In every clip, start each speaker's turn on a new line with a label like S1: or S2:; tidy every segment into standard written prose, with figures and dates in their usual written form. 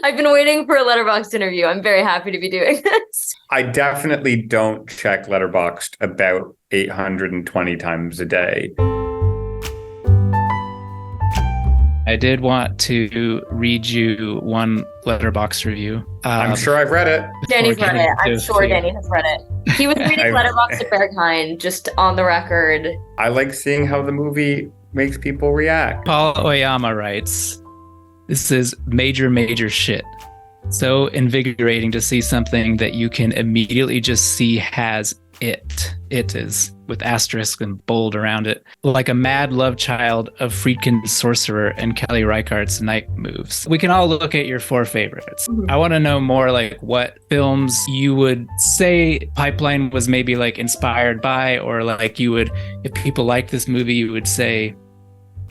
S1: I've been waiting for a Letterboxd interview. I'm very happy to be doing this.
S2: I definitely don't check Letterboxd about 820 times a day.
S3: I did want to read you one Letterboxd review.
S2: I'm sure I've read it.
S1: Danny's read it. I'm sure Danny has read it. He was reading Letterboxd at Berghain, just on the record.
S2: I like seeing how the movie makes people react.
S3: Paul Oyama writes, "This is major shit. So invigorating to see something that you can immediately just see has it. It is, with asterisk and bold around it, like a mad love child of Friedkin's Sorcerer and Kelly Reichardt's Night Moves." We can all look at your 4 favorites. Mm-hmm. I want to know more like what films you would say Pipeline was maybe like inspired by, or like you would, if people like this movie, you would say,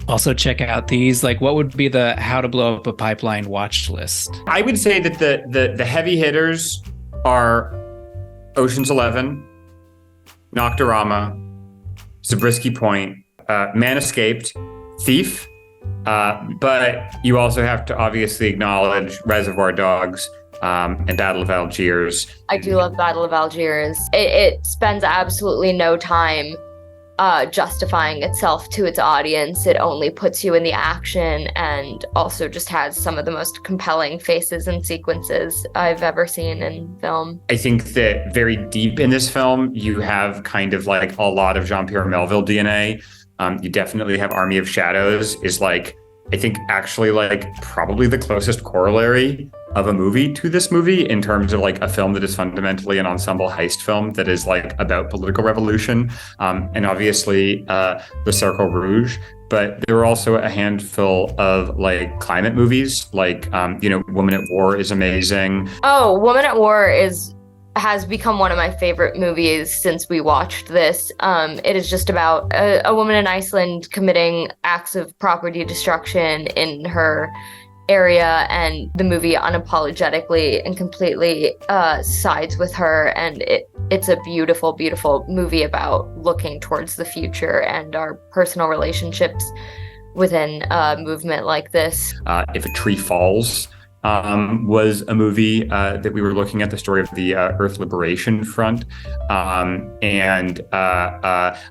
S3: also check out these. Like, what would be the How to Blow Up a Pipeline watch list?
S2: I would say that the heavy hitters are Ocean's 11, Nocturama, Zabriskie Point, Man Escaped, Thief, but you also have to obviously acknowledge Reservoir Dogs and Battle of Algiers.
S1: I do love Battle of Algiers. It spends absolutely no time justifying itself to its audience. It only puts you in the action and also just has some of the most compelling faces and sequences I've ever seen in film.
S2: I think that very deep in this film, you have kind of like a lot of Jean-Pierre Melville DNA. You definitely have Army of Shadows is like, I think actually like probably the closest corollary of a movie to this movie in terms of like a film that is fundamentally an ensemble heist film that is like about political revolution, and obviously Le Cercle Rouge. But there are also a handful of like climate movies, like Woman at War is amazing.
S1: Oh, Woman at War has become one of my favorite movies since we watched this. It is just about a woman in Iceland committing acts of property destruction in her area, and the movie unapologetically and completely sides with her, and it's a beautiful movie about looking towards the future and our personal relationships within a movement like this.
S2: If a Tree Falls was a movie that we were looking at the story of the Earth Liberation Front, and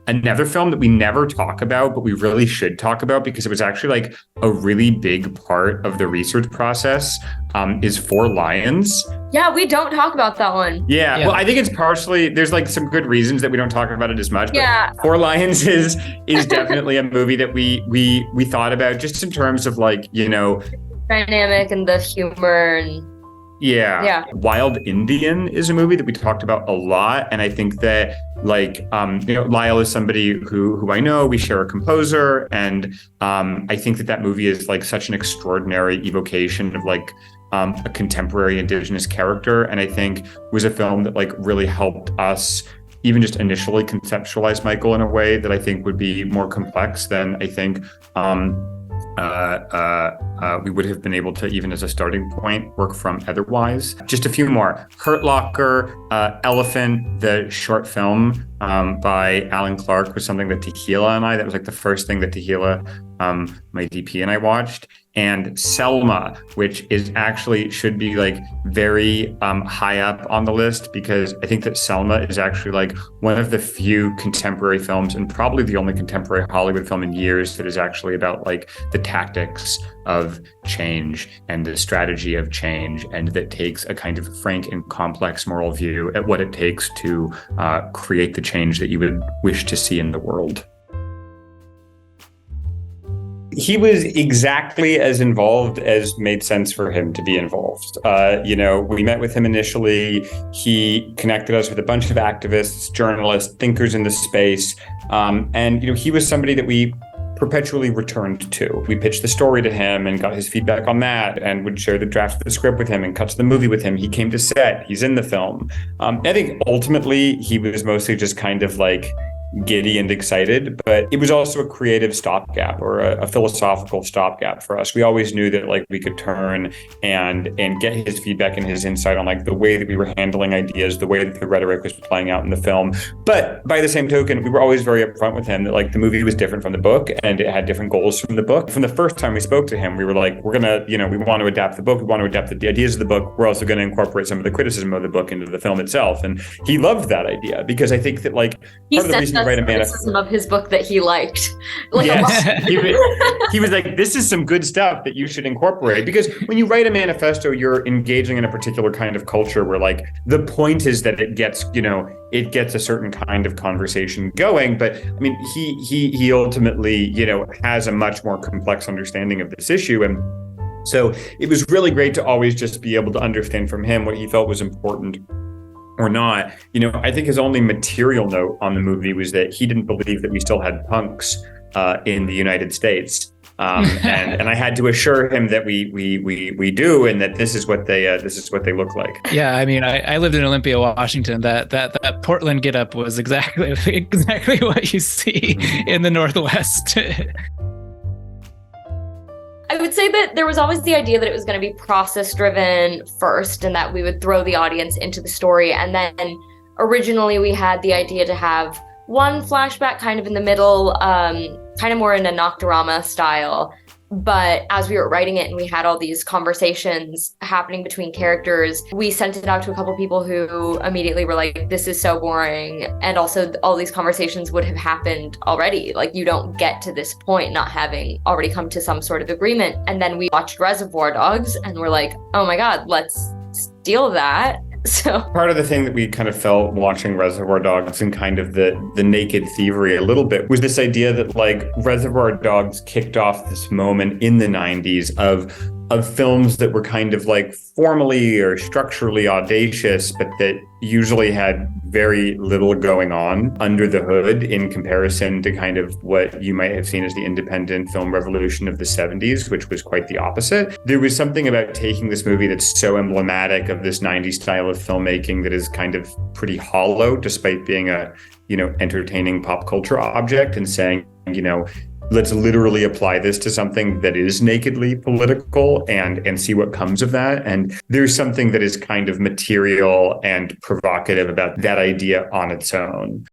S2: another film that we never talk about, but we really should talk about because it was actually like a really big part of the research process, is Four Lions.
S1: Yeah, we don't talk about that one.
S2: Yeah, well, I think it's partially, there's like some good reasons that we don't talk about it as much.
S1: Yeah.
S2: But Four Lions is definitely a movie that we thought about just in terms of like,
S1: dynamic and the humor and
S2: yeah. Wild Indian is a movie that we talked about a lot, and I think that like Lyle is somebody who I know, we share a composer, and I think that movie is like such an extraordinary evocation of like a contemporary Indigenous character, and I think was a film that like really helped us even just initially conceptualize Michael in a way that I think would be more complex than I think we would have been able to, even as a starting point, work from otherwise. Just a few more. Hurt Locker, Elephant, the short film by Alan Clark, was something that that was like the first thing that Tehila, my DP, and I watched. And Selma, which is actually should be like very high up on the list, because I think that Selma is actually like one of the few contemporary films, and probably the only contemporary Hollywood film in years, that is actually about like the tactics of change and the strategy of change, and that takes a kind of frank and complex moral view at what it takes to create the change that you would wish to see in the world. He was exactly as involved as made sense for him to be involved. We met with him initially. He connected us with a bunch of activists, journalists, thinkers in the space. And he was somebody that we perpetually returned to. We pitched the story to him and got his feedback on that, and would share the draft of the script with him and cut to the movie with him. He came to set. He's in the film. I think ultimately he was mostly just kind of like giddy and excited, but it was also a creative stopgap or a philosophical stopgap for us. We always knew that like we could turn and get his feedback and his insight on like the way that we were handling ideas, the way that the rhetoric was playing out in the film. But by the same token, we were always very upfront with him that like the movie was different from the book and it had different goals from the book. From the first time we spoke to him, we were like, we're gonna, we want to adapt the book. We want to adapt the ideas of the book. We're also going to incorporate some of the criticism of the book into the film itself. And he loved that idea because I think that like part of the reason you write a manifesto
S1: of his book that he liked. Like
S2: yes. he was like, this is some good stuff that you should incorporate, because when you write a manifesto, you're engaging in a particular kind of culture where like the point is that it gets, it gets a certain kind of conversation going. But I mean, he ultimately, has a much more complex understanding of this issue. And so it was really great to always just be able to understand from him what he felt was important or not. I think his only material note on the movie was that he didn't believe that we still had punks in the United States. And I had to assure him that we do, and that this is what they look like.
S3: Yeah, I mean, I lived in Olympia, Washington. That Portland getup was exactly what you see in the Northwest.
S1: I would say that there was always the idea that it was going to be process driven first, and that we would throw the audience into the story. And then originally we had the idea to have one flashback kind of in the middle, kind of more in a Nocturama style. But as we were writing it and we had all these conversations happening between characters, we sent it out to a couple people who immediately were like, this is so boring. And also all these conversations would have happened already. Like, you don't get to this point not having already come to some sort of agreement. And then we watched Reservoir Dogs and we're like, oh my God, let's steal that. So
S2: part of the thing that we kind of felt watching Reservoir Dogs and kind of the naked thievery a little bit was this idea that like Reservoir Dogs kicked off this moment in the 90s of films that were kind of like formally or structurally audacious, but that usually had very little going on under the hood in comparison to kind of what you might have seen as the independent film revolution of the 70s, which was quite the opposite. There was something about taking this movie that's so emblematic of this 90s style of filmmaking that is kind of pretty hollow, despite being a, entertaining pop culture object, and saying, let's literally apply this to something that is nakedly political and see what comes of that. And there's something that is kind of material and provocative about that idea on its own.